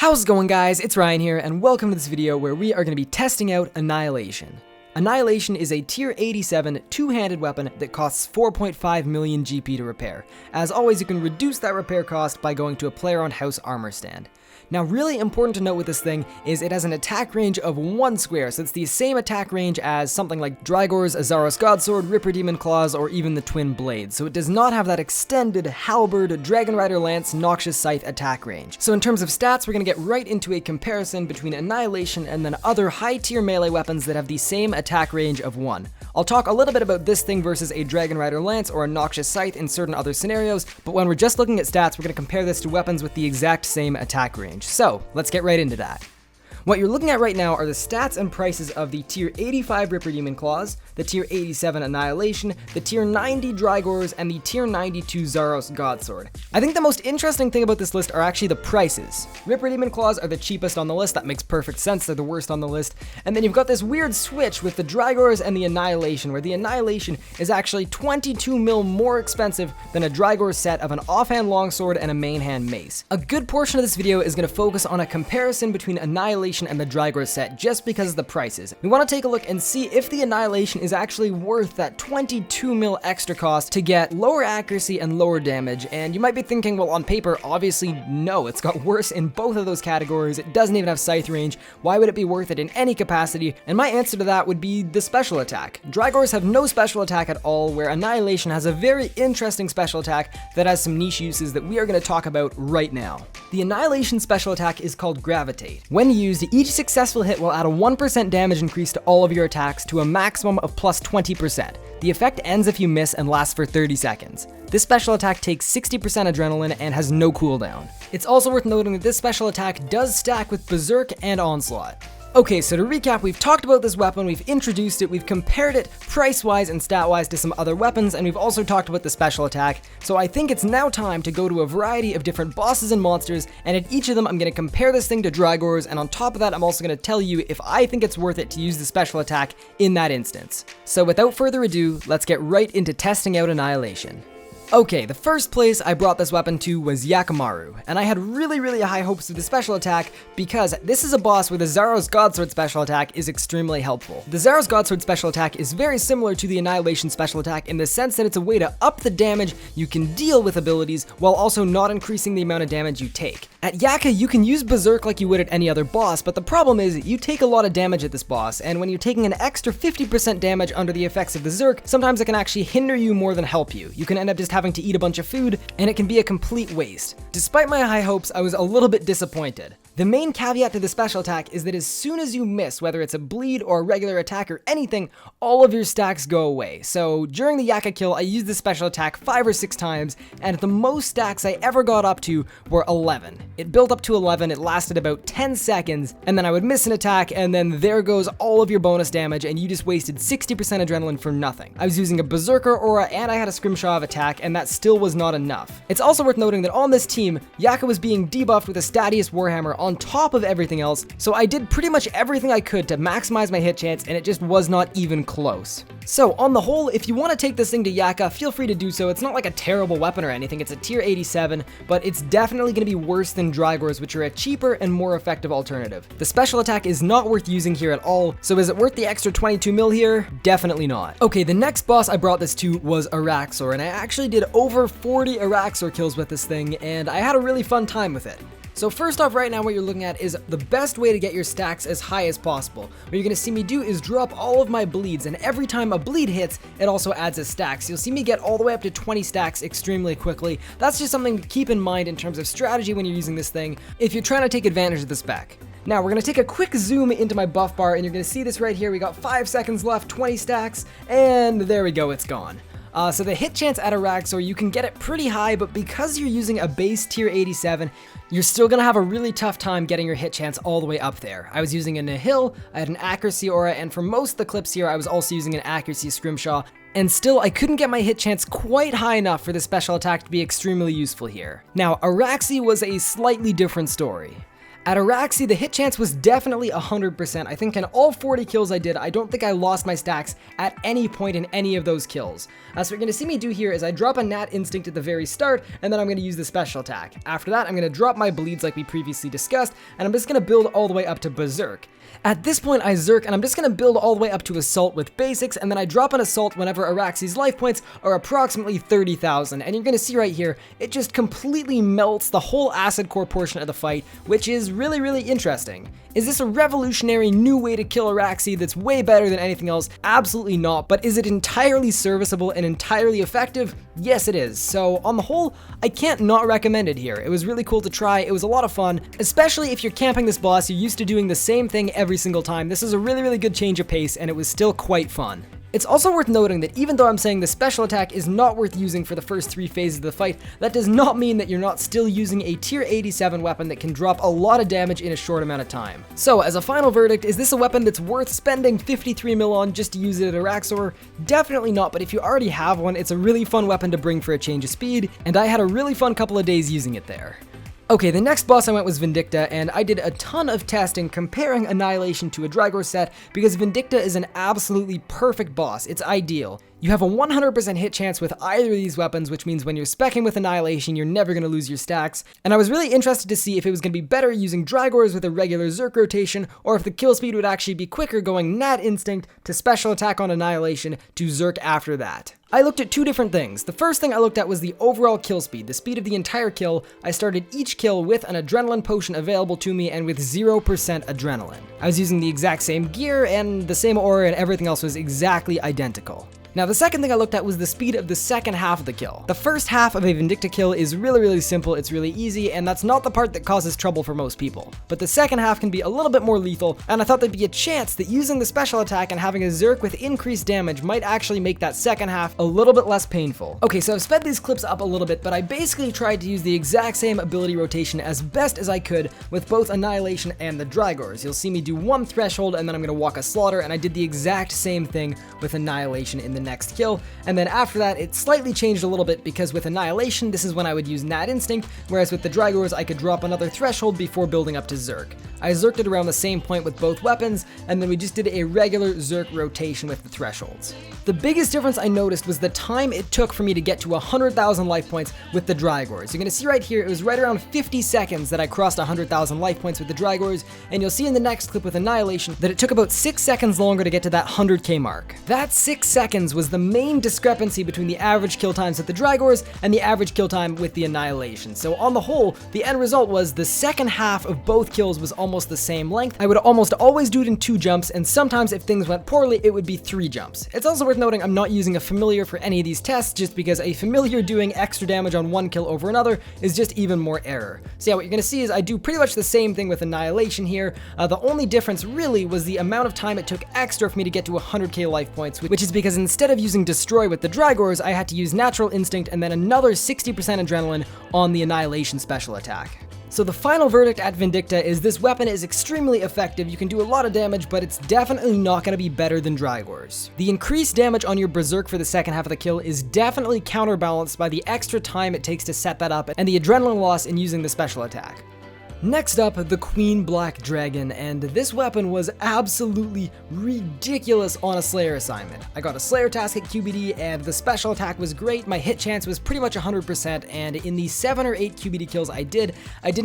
How's it going, guys? It's Ryan here, and welcome to this video where we are going to be testing out Annihilation. Annihilation is a tier 87 two-handed weapon that costs 4.5 million GP to repair. As always, you can reduce that repair cost by going to a player-owned house armor stand. Now, really important to note with this thing is it has an attack range of 1 square, so it's the same attack range as something like Drygor's Azaros Godsword, Ripper Demon Claws, or even the Twin Blades, so it does not have that extended Halberd, Dragon Rider Lance, Noxious Scythe attack range. So in terms of stats, we're going to get right into a comparison between Annihilation and then other high-tier melee weapons that have the same attack range of 1. I'll talk a little bit about this thing versus a Dragon Rider Lance or a Noxious Scythe in certain other scenarios, but when we're just looking at stats, we're going to compare this to weapons with the exact same attack range. So, let's get right into that. What you're looking at right now are the stats and prices of the tier 85 Ripper Demon Claws, the tier 87 Annihilation, the tier 90 Drygors, and the tier 92 Zaros Godsword. I think the most interesting thing about this list are actually the prices. Ripper Demon Claws are the cheapest on the list, that makes perfect sense, they're the worst on the list, and then you've got this weird switch with the Drygors and the Annihilation, where the Annihilation is actually 22 mil more expensive than a Drygor set of an offhand longsword and a mainhand mace. A good portion of this video is going to focus on a comparison between Annihilation and the Drygor set just because of the prices. We want to take a look and see if the Annihilation is actually worth that 22 mil extra cost to get lower accuracy and lower damage, and you might be thinking, well, on paper, obviously no, it's got worse in both of those categories, it doesn't even have scythe range, why would it be worth it in any capacity? And my answer to that would be the special attack. Drygors have no special attack at all, where Annihilation has a very interesting special attack that has some niche uses that we are going to talk about right now. The Annihilation special attack is called Gravitate. When used, each successful hit will add a 1% damage increase to all of your attacks to a maximum of plus 20%. The effect ends if you miss and lasts for 30 seconds. This special attack takes 60% adrenaline and has no cooldown. It's also worth noting that this special attack does stack with Berserk and Onslaught. Okay, so to recap, we've talked about this weapon, we've introduced it, we've compared it price-wise and stat-wise to some other weapons, and we've also talked about the special attack, so I think it's now time to go to a variety of different bosses and monsters, and at each of them I'm going to compare this thing to Drygors, and on top of that I'm also going to tell you if I think it's worth it to use the special attack in that instance. So without further ado, let's get right into testing out Annihilation. Okay, the first place I brought this weapon to was Yakimaru, and I had really high hopes of the special attack because this is a boss where the Zaros Godsword special attack is extremely helpful. The Zaros Godsword special attack is very similar to the Annihilation special attack in the sense that it's a way to up the damage you can deal with abilities while also not increasing the amount of damage you take. At Yaka, you can use Berserk like you would at any other boss, but the problem is you take a lot of damage at this boss, and when you're taking an extra 50% damage under the effects of the Berserk, sometimes it can actually hinder you more than help you. You can end up just having to eat a bunch of food, and it can be a complete waste. Despite my high hopes, I was a little bit disappointed. The main caveat to the special attack is that as soon as you miss, whether it's a bleed or a regular attack or anything, all of your stacks go away. So during the Yaka kill, I used the special attack 5 or 6 times, and the most stacks I ever got up to were 11. It built up to 11, it lasted about 10 seconds, and then I would miss an attack, and then there goes all of your bonus damage, and you just wasted 60% adrenaline for nothing. I was using a Berserker aura, and I had a Scrimshaw of attack, and that still was not enough. It's also worth noting that on this team, Yaka was being debuffed with a Statius Warhammer on top of everything else, so I did pretty much everything I could to maximize my hit chance, and it just was not even close. So on the whole, if you want to take this thing to Yaka, feel free to do so. It's not like a terrible weapon or anything, it's a tier 87, but it's definitely going to be worse than Drygors, which are a cheaper and more effective alternative. The special attack is not worth using here at all, so is it worth the extra 22 mil here? Definitely not. Okay, the next boss I brought this to was Iraxor, and I actually did over 40 Iraxor kills with this thing, and I had a really fun time with it. So first off, right now what you're looking at is the best way to get your stacks as high as possible. What you're going to see me do is drop all of my bleeds, and every time a bleed hits, it also adds a stack. So you'll see me get all the way up to 20 stacks extremely quickly. That's just something to keep in mind in terms of strategy when you're using this thing, if you're trying to take advantage of the spec. Now, we're going to take a quick zoom into my buff bar, and you're going to see this right here. We got 5 seconds left, 20 stacks, and there we go, it's gone. So the hit chance at Iraxor, you can get it pretty high, but because you're using a base tier 87, you're still going to have a really tough time getting your hit chance all the way up there. I was using a Nihil, I had an accuracy aura, and for most of the clips here, I was also using an accuracy Scrimshaw, and still I couldn't get my hit chance quite high enough for the special attack to be extremely useful here. Now, Iraxi was a slightly different story. At Iraxi, the hit chance was definitely 100%. I think in all 40 kills I did, I don't think I lost my stacks at any point in any of those kills. So what you're going to see me do here is I drop a Nat Instinct at the very start, and then I'm going to use the special attack. After that, I'm going to drop my bleeds like we previously discussed, and I'm just going to build all the way up to Berserk. At this point, I Zerk, and I'm just going to build all the way up to Assault with basics, and then I drop an Assault whenever Iraxi's life points are approximately 30,000. And you're going to see right here, it just completely melts the whole Acid Core portion of the fight, which is really, really interesting. Is this a revolutionary new way to kill Iraxi that's way better than anything else? Absolutely not, but is it entirely serviceable and entirely effective? Yes, it is. So on the whole, I can't not recommend it here. It was really cool to try, it was a lot of fun, especially if you're camping this boss, you're used to doing the same thing every single time. This is a really, really good change of pace, and it was still quite fun. It's also worth noting that even though I'm saying the special attack is not worth using for the first 3 phases of the fight, that does not mean that you're not still using a tier 87 weapon that can drop a lot of damage in a short amount of time. So as a final verdict, is this a weapon that's worth spending 53 mil on just to use it at Iraxor? Definitely not, but if you already have one, it's a really fun weapon to bring for a change of speed, and I had a really fun couple of days using it there. Okay, the next boss I went was Vindicta, and I did a ton of testing comparing Annihilation to a Drygor set because Vindicta is an absolutely perfect boss. It's ideal. You have a 100% hit chance with either of these weapons, which means when you're speccing with Annihilation, you're never going to lose your stacks. And I was really interested to see if it was going to be better using Drygors with a regular Zerk rotation, or if the kill speed would actually be quicker going Nat Instinct to special attack on Annihilation to Zerk after that. I looked at 2 different things. The first thing I looked at was the overall kill speed, the speed of the entire kill. I started each kill with an adrenaline potion available to me and with 0% adrenaline. I was using the exact same gear and the same aura, and everything else was exactly identical. Now, the second thing I looked at was the speed of the second half of the kill. The first half of a Vindicta kill is really, really simple, it's really easy, and that's not the part that causes trouble for most people. But the second half can be a little bit more lethal, and I thought there'd be a chance that using the special attack and having a Zerk with increased damage might actually make that second half a little bit less painful. Okay, so I've sped these clips up a little bit, but I basically tried to use the exact same ability rotation as best as I could with both Annihilation and the Drygors. You'll see me do 1 threshold, and then I'm going to walk a Slaughter, and I did the exact same thing with Annihilation in the next kill, and then after that it slightly changed a little bit because with Annihilation this is when I would use Nat Instinct, whereas with the Drygors I could drop another threshold before building up to Zerk. I Zerked it around the same point with both weapons, and then we just did a regular Zerk rotation with the thresholds. The biggest difference I noticed was the time it took for me to get to 100,000 life points with the Drygors. You're going to see right here, it was right around 50 seconds that I crossed 100,000 life points with the Drygors, and you'll see in the next clip with Annihilation that it took about 6 seconds longer to get to that 100k mark. That 6 seconds was the main discrepancy between the average kill times with the Drygors and the average kill time with the Annihilation. So on the whole, the end result was the second half of both kills was almost the same length. I would almost always do it in 2 jumps, and sometimes if things went poorly, it would be 3 jumps. It's also worth noting I'm not using a familiar for any of these tests just because a familiar doing extra damage on 1 kill over another is just even more error. So yeah, what you're going to see is I do pretty much the same thing with Annihilation here. The only difference really was the amount of time it took extra for me to get to 100k life points, which is because instead of using Destroy with the Drygors, I had to use Natural Instinct and then another 60% adrenaline on the Annihilation special attack. So the final verdict at Vindicta is this weapon is extremely effective, you can do a lot of damage, but it's definitely not going to be better than Drygors. The increased damage on your Berserk for the second half of the kill is definitely counterbalanced by the extra time it takes to set that up and the adrenaline loss in using the special attack. Next up, the Queen Black Dragon, and this weapon was absolutely ridiculous on a Slayer assignment. I got a Slayer task at QBD, and the special attack was great, my hit chance was pretty much 100%, and in the 7 or 8 QBD kills I didn't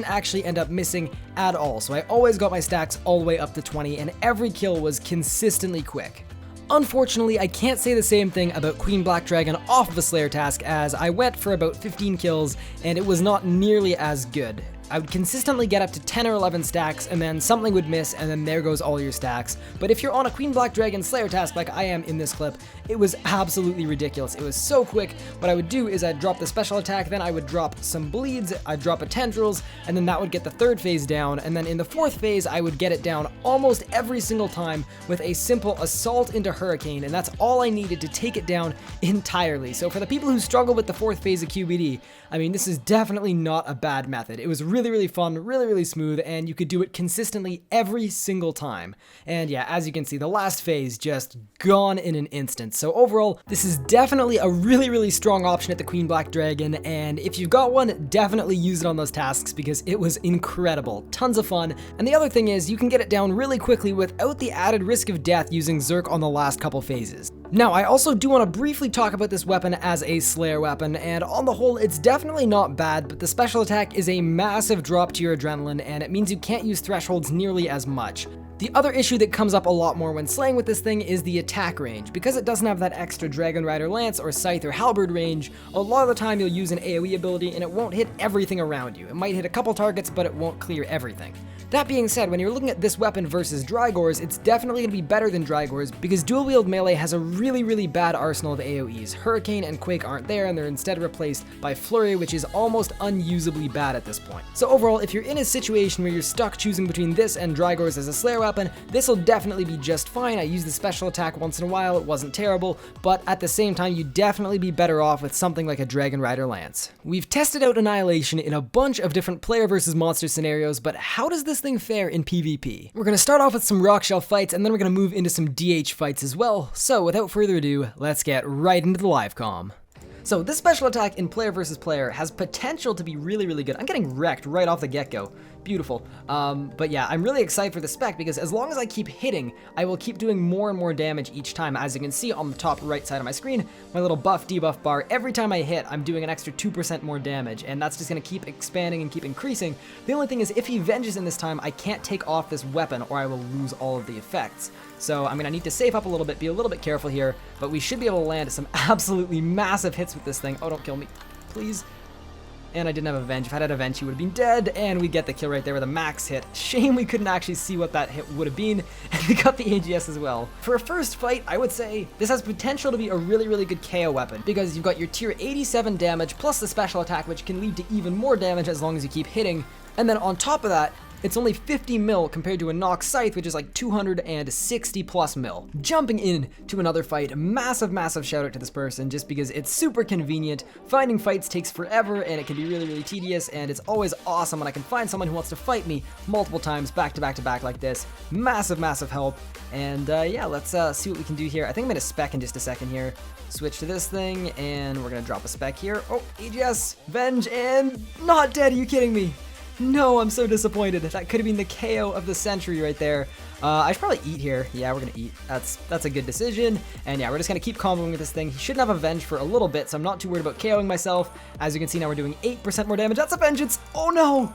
actually end up missing at all, so I always got my stacks all the way up to 20, and every kill was consistently quick. Unfortunately, I can't say the same thing about Queen Black Dragon off of a Slayer task, as I went for about 15 kills, and it was not nearly as good. I would consistently get up to 10 or 11 stacks, and then something would miss, and then there goes all your stacks. But if you're on a Queen Black Dragon Slayer task like I am in this clip, it was absolutely ridiculous. It was so quick. What I would do is I'd drop the special attack, then I would drop some bleeds, I'd drop a tendrils, and then that would get the 3rd phase down, and then in the 4th phase I would get it down almost every single time with a simple assault into Hurricane, and that's all I needed to take it down entirely. So for the people who struggle with the 4th phase of QBD, I mean, this is definitely not a bad method. It was really really, really fun, really, really smooth, and you could do it consistently every single time. And yeah, as you can see, the last phase just gone in an instant. So overall, this is definitely a really, really strong option at the Queen Black Dragon, and if you've got one, definitely use it on those tasks because it was incredible. Tons of fun. And the other thing is, you can get it down really quickly without the added risk of death using Zerk on the last couple phases. Now, I also do want to briefly talk about this weapon as a Slayer weapon, and on the whole, it's definitely not bad, but the special attack is a massive drop to your adrenaline, and it means you can't use thresholds nearly as much. The other issue that comes up a lot more when slaying with this thing is the attack range. Because it doesn't have that extra Dragon Rider Lance or Scythe or Halberd range, a lot of the time you'll use an AoE ability and it won't hit everything around you. It might hit a couple targets, but it won't clear everything. That being said, when you're looking at this weapon versus Drygor's, it's definitely going to be better than Drygor's because dual wield melee has a really, really bad arsenal of AoEs. Hurricane and Quake aren't there, and they're instead replaced by Flurry, which is almost unusably bad at this point. So overall, if you're in a situation where you're stuck choosing between this and Drygor's as a Slayer weapon, this will definitely be just fine. I use the special attack once in a while, it wasn't terrible, but at the same time, you'd definitely be better off with something like a Dragon Rider Lance. We've tested out Annihilation in a bunch of different player versus monster scenarios, but how does this thing fare in PvP? We're going to start off with some rock shell fights, and then we're going to move into some DH fights as well. So without further ado, let's get right into the live comm. So this special attack in player versus player has potential to be really, really good. I'm getting wrecked right off the get-go. Beautiful. But yeah, I'm really excited for the spec because as long as I keep hitting, I will keep doing more and more damage each time. As you can see on the top right side of my screen, my little buff debuff bar, every time I hit, I'm doing an extra 2% more damage, and that's just going to keep expanding and keep increasing. The only thing is, if he venges in this time, I can't take off this weapon or I will lose all of the effects. So I'm going to need to save up a little bit, be a little bit careful here, but we should be able to land some absolutely massive hits with this thing. Oh, don't kill me, please. And I didn't have a Venge. If I had a Venge, he would have been dead, and we get the kill right there with a max hit. Shame we couldn't actually see what that hit would have been, and we got the AGS as well. For a first fight, I would say this has potential to be a really, really good KO weapon, because you've got your tier 87 damage, plus the special attack, which can lead to even more damage as long as you keep hitting, and then on top of that, it's only 50 mil compared to a Nox Scythe, which is like 260 plus mil. Jumping in to another fight, massive, massive shout out to this person just because it's super convenient. Finding fights takes forever and it can be really, really tedious, and it's always awesome when I can find someone who wants to fight me multiple times back to back to back like this. Massive, massive help. And yeah, let's see what we can do here. I think I'm gonna spec in just a second here. Switch to this thing, and we're gonna drop a spec here. Oh, AGS, Venge, and not dead, are you kidding me? No, I'm so disappointed. That could have been the KO of the century right there. I should probably eat here. Yeah, we're gonna eat. That's a good decision. And yeah, we're just gonna keep comboing with this thing. He shouldn't have a Venge for a little bit, so I'm not too worried about KOing myself. As you can see now, we're doing 8% more damage. That's a Vengeance. Oh no!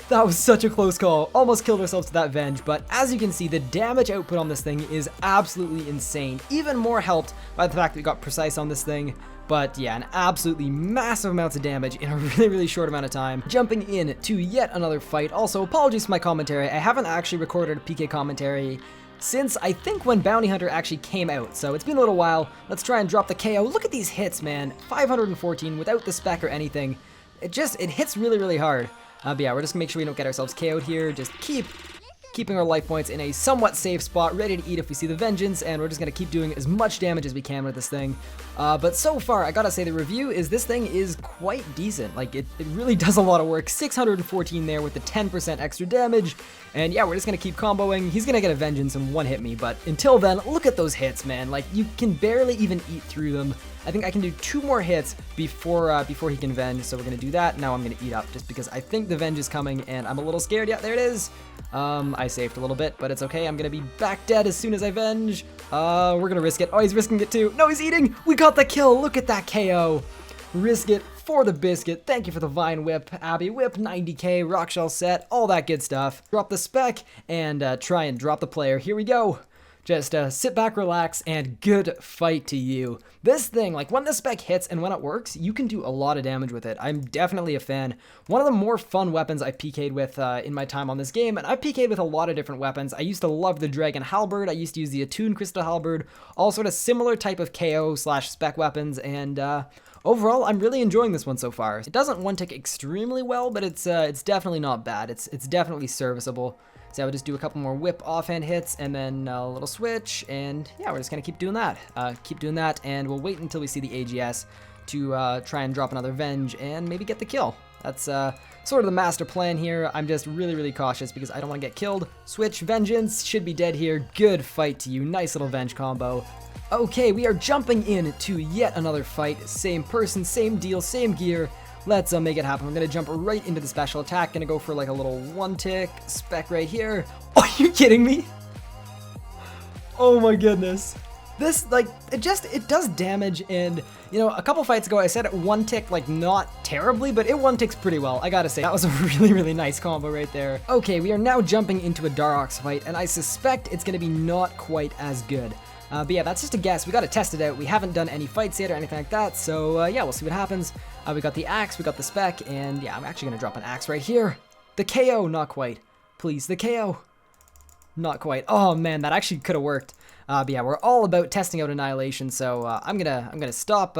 That was such a close call. Almost killed ourselves to that Venge, but as you can see, the damage output on this thing is absolutely insane. Even more helped by the fact that we got precise on this thing. But yeah, an absolutely massive amounts of damage in a really, really short amount of time. Jumping in to yet another fight. Also, apologies for my commentary. I haven't actually recorded a PK commentary since I think when Bounty Hunter actually came out, so it's been a little while. Let's try and drop the KO. Look at these hits, man. 514 without the spec or anything. It hits really, really hard. But yeah, we're just gonna make sure we don't get ourselves KO'd here. Just keeping our life points in a somewhat safe spot, ready to eat if we see the Vengeance, and we're just gonna keep doing as much damage as we can with this thing. But so far, I gotta say the review is this thing is quite decent. Like, it really does a lot of work. 614 there with the 10% extra damage, and yeah, we're just gonna keep comboing. He's gonna get a Vengeance and one-hit me, but until then, look at those hits, man. Like, you can barely even eat through them. I think I can do 2 more hits before he can Venge, so we're gonna do that. Now I'm gonna eat up just because I think the Venge is coming, and I'm a little scared. Yeah, there it is. I saved a little bit, but it's okay. I'm gonna be back dead as soon as I Venge. We're gonna risk it. Oh, he's risking it too. No, he's eating. We got the kill. Look at that KO. Risk it for the biscuit. Thank you for the Vine Whip, Abby Whip, 90k, Rockshell set, all that good stuff. Drop the spec and try and drop the player. Here we go. Just sit back, relax, and good fight to you. This thing, like when the spec hits and when it works, you can do a lot of damage with it. I'm definitely a fan. One of the more fun weapons I've PK'd with in my time on this game, and I've PK'd with a lot of different weapons. I used to love the Dragon Halberd. I used to use the Attune Crystal Halberd. All sort of similar type of KO/spec weapons, and overall, I'm really enjoying this one so far. It doesn't one-tick extremely well, but it's definitely not bad. It's definitely serviceable. So I would just do a couple more whip offhand hits and then a little switch, and yeah, we're just gonna keep doing that. And we'll wait until we see the AGS to try and drop another Venge and maybe get the kill. That's sort of the master plan here. I'm just really cautious because I don't want to get killed. Switch, Vengeance, should be dead here. Good fight to you. Nice little Venge combo. Okay, we are jumping into yet another fight. Same person, same deal, same gear. Let's make it happen. I'm going to jump right into the special attack. Going to go for like a little one-tick spec right here. Oh, are you kidding me? Oh my goodness. This, like, it does damage, and, you know, a couple fights ago I said it one-ticked, like, not terribly, but it one-ticks pretty well, I gotta say. That was a really nice combo right there. Okay, we are now jumping into a Darox fight, and I suspect it's gonna be not quite as good. But yeah, that's just a guess. We gotta test it out. We haven't done any fights yet or anything like that, so yeah, we'll see what happens. We got the axe, we got the spec, and yeah, I'm actually gonna drop an axe right here. The KO, not quite. Please, the KO. Not quite. Oh man, that actually could have worked. But yeah, we're all about testing out Annihilation, so I'm gonna stop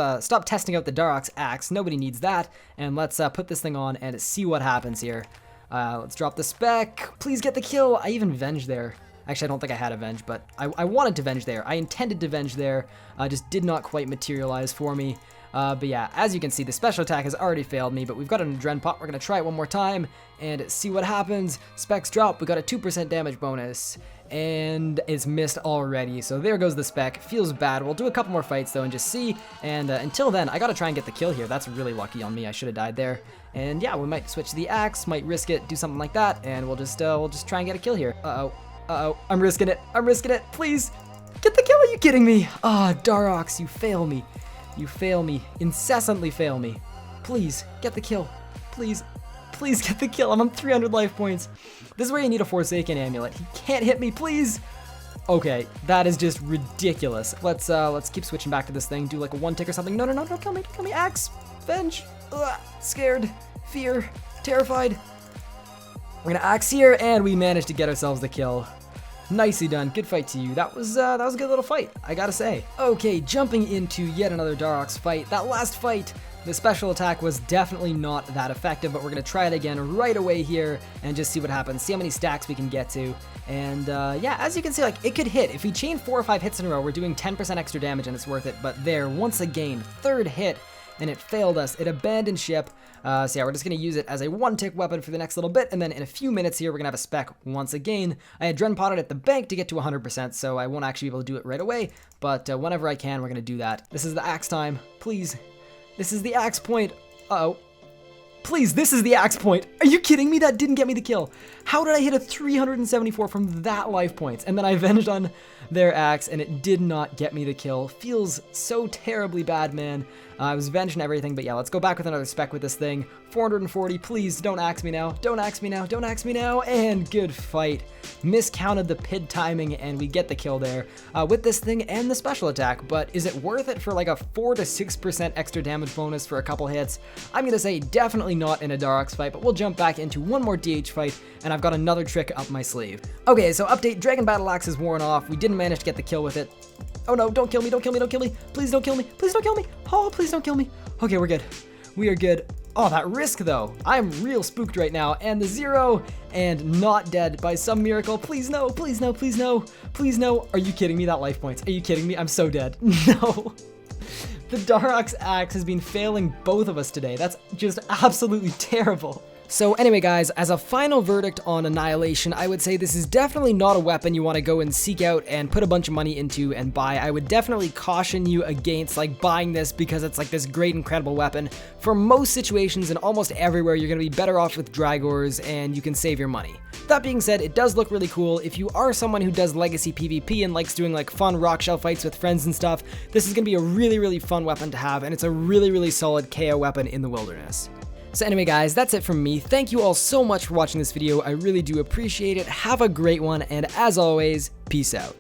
testing out the Darox axe. Nobody needs that, and let's put this thing on and see what happens here. Let's drop the spec. Please get the kill. I even venged there. Actually, I don't think I had a venge, but I wanted to venge there. I intended to venge there. Just did not quite materialize for me. But yeah, as you can see, the special attack has already failed me, but we've got an Adren Pot. We're going to try it one more time and see what happens. Specs drop. We got a 2% damage bonus, and it's missed already. So there goes the spec. Feels bad. We'll do a couple more fights, though, and just see. And until then, I got to try and get the kill here. That's really lucky on me. I should have died there. And yeah, we might switch to the axe, might risk it, do something like that, and we'll just try and get a kill here. Uh-oh, I'm risking it. I'm risking it. Please, get the kill. Are you kidding me? Ah, Darox, you fail me. You fail me. Incessantly fail me. Please, get the kill. Please get the kill. I'm on 300 life points. This is where you need a Forsaken Amulet. He can't hit me, please. Okay, that is just ridiculous. Let's keep switching back to this thing. Do like a one-tick or something. No, don't kill me. Don't kill me. Axe. Venge. Ugh. Scared. Fear. Terrified. We're gonna axe here, and we managed to get ourselves the kill. Nicely done. Good fight to you. That was a good little fight, I gotta say. Okay, jumping into yet another Darox fight. That last fight, the special attack was definitely not that effective, but we're gonna try it again right away here and just see what happens. See how many stacks we can get to. And yeah, as you can see, like, it could hit. If we chain 4 or 5 hits in a row, we're doing 10% extra damage, and it's worth it. But there, once again, third hit, and it failed us. It abandoned ship. So yeah, we're just going to use it as a one-tick weapon for the next little bit, and then in a few minutes here, we're going to have a spec once again. I had Dren potted at the bank to get to 100%, so I won't actually be able to do it right away, but whenever I can, we're going to do that. This is the axe time. Please. This is the axe point. Uh-oh. Please, this is the axe point. Are you kidding me? That didn't get me the kill. How did I hit a 374 from that life points? And then I avenged on their axe, and it did not get me the kill. Feels so terribly bad, man. I was avenged and everything, but yeah, let's go back with another spec with this thing. 440, please, don't axe me now. Don't axe me now. Don't axe me now. And good fight. Miscounted the PID timing, and we get the kill there with this thing and the special attack. But is it worth it for like a 4 to 6% extra damage bonus for a couple hits? I'm going to say definitely not in a Darox fight, but we'll jump back into one more DH fight, and I've got another trick up my sleeve. Okay, so update, Dragon Battle Axe is worn off. We didn't manage to get the kill with it. Oh no, don't kill me, don't kill me, don't kill me. Please don't kill me, please don't kill me. Oh, please don't kill me. Okay, we're good. We are good. Oh, that risk though. I'm real spooked right now. And the 0 and not dead by some miracle. Please no, please no, please no, please no. Are you kidding me? That life points. Are you kidding me? I'm so dead. No. The Darox axe has been failing both of us today. That's just absolutely terrible. So anyway, guys, as a final verdict on Annihilation, I would say this is definitely not a weapon you want to go and seek out and put a bunch of money into and buy. I would definitely caution you against like buying this because it's like this great, incredible weapon. For most situations and almost everywhere, you're going to be better off with Dragors and you can save your money. That being said, it does look really cool. If you are someone who does legacy PvP and likes doing like fun rock shell fights with friends and stuff, this is going to be a really fun weapon to have, and it's a really solid KO weapon in the wilderness. So anyway, guys, that's it from me. Thank you all so much for watching this video. I really do appreciate it. Have a great one, and as always, peace out.